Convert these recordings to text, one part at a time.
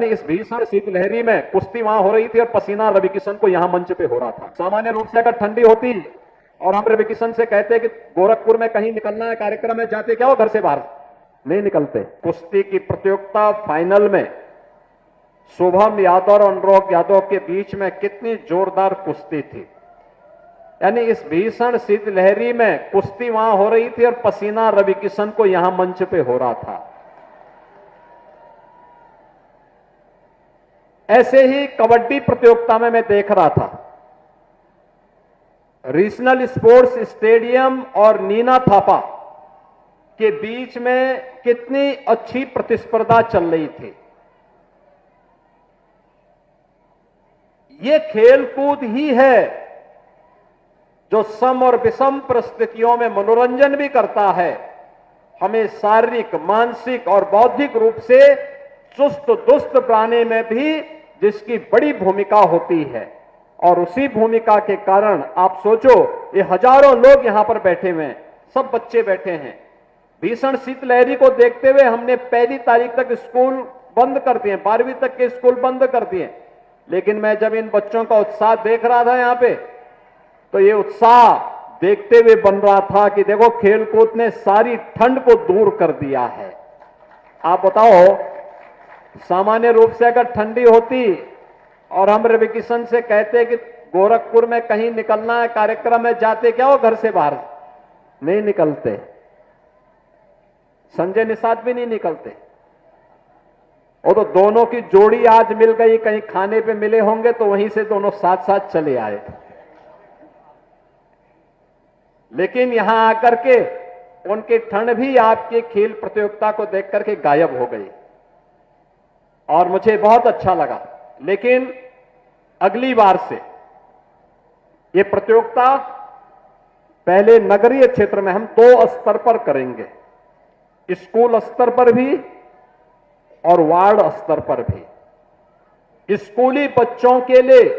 यानी इस भीषण शीतलहरी में कुश्ती वहां हो रही थी और पसीना रवि किशन को यहां मंच पे हो रहा था। सामान्य रूप से अगर ठंडी होती और हम रवि किशन से कहते कि गोरखपुर में कहीं निकलना है कार्यक्रम में, जाते क्या हो घर से बाहर? नहीं निकलते। कुश्ती की प्रतियोगिता फाइनल में शुभम यादव और अनुराग यादव के बीच में कितनी जोरदार कुश्ती थी। यानी इस भीषण शीतलहरी में कुश्ती वहां हो रही थी और पसीना रवि किशन को यहां मंच पे हो रहा था। ऐसे ही कबड्डी प्रतियोगिता में मैं देख रहा था, रीजनल स्पोर्ट्स स्टेडियम और नीना थापा के बीच में कितनी अच्छी प्रतिस्पर्धा चल रही थी। ये खेलकूद ही है जो सम और विषम परिस्थितियों में मनोरंजन भी करता है, हमें शारीरिक, मानसिक और बौद्धिक रूप से चुस्त दुरुस्त बनाने में भी जिसकी बड़ी भूमिका होती है। और उसी भूमिका के कारण आप सोचो, ये हजारों लोग यहां पर बैठे हुए हैं, सब बच्चे बैठे हैं। भीषण शीतलहरी को देखते हुए हमने 1 तारीख तक स्कूल बंद कर दिए, 12वीं तक के स्कूल बंद कर दिए। लेकिन मैं जब इन बच्चों का उत्साह देख रहा था यहां पे, तो ये उत्साह देखते हुए बन रहा था कि देखो खेलकूद ने सारी ठंड को दूर कर दिया है। आप बताओ, सामान्य रूप से अगर ठंडी होती और हम रवि किशन से कहते कि गोरखपुर में कहीं निकलना है कार्यक्रम में, जाते क्या हो घर से बाहर? नहीं निकलते। संजय निषाद भी नहीं निकलते। वो तो दोनों की जोड़ी आज मिल गई, कहीं खाने पे मिले होंगे तो वहीं से दोनों साथ साथ चले आए। लेकिन यहां आकर के उनकी ठंड भी आपके खेल प्रतियोगिता को देख करके गायब हो गई और मुझे बहुत अच्छा लगा। लेकिन अगली बार से ये प्रतियोगिता पहले नगरीय क्षेत्र में हम 2 स्तर पर करेंगे, स्कूल स्तर पर भी और वार्ड स्तर पर भी। स्कूली बच्चों के लिए,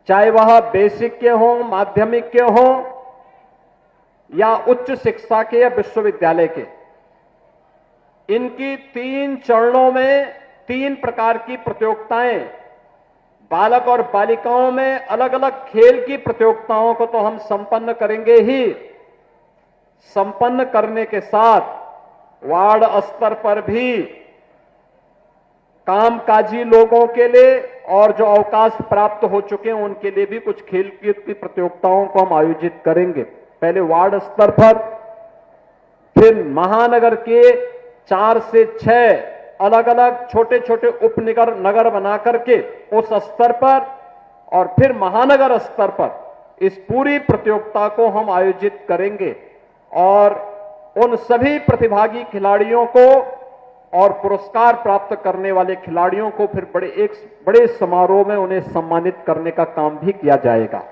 चाहे वह बेसिक के हों, माध्यमिक के हों या उच्च शिक्षा के या विश्वविद्यालय के, इनकी 3 चरणों में 3 प्रकार की प्रतियोगिताएं, बालक और बालिकाओं में अलग अलग खेल की प्रतियोगिताओं को तो हम संपन्न करेंगे ही, संपन्न करने के साथ वार्ड स्तर पर भी कामकाजी लोगों के लिए और जो अवकाश प्राप्त हो चुके हैं उनके लिए भी कुछ खेल की प्रतियोगिताओं को हम आयोजित करेंगे। पहले वार्ड स्तर पर, फिर महानगर के 4 से 6 अलग अलग छोटे छोटे उपनगर बना करके उस स्तर पर, और फिर महानगर स्तर पर इस पूरी प्रतियोगिता को हम आयोजित करेंगे। और उन सभी प्रतिभागी खिलाड़ियों को और पुरस्कार प्राप्त करने वाले खिलाड़ियों को फिर बड़े समारोह में उन्हें सम्मानित करने का काम भी किया जाएगा।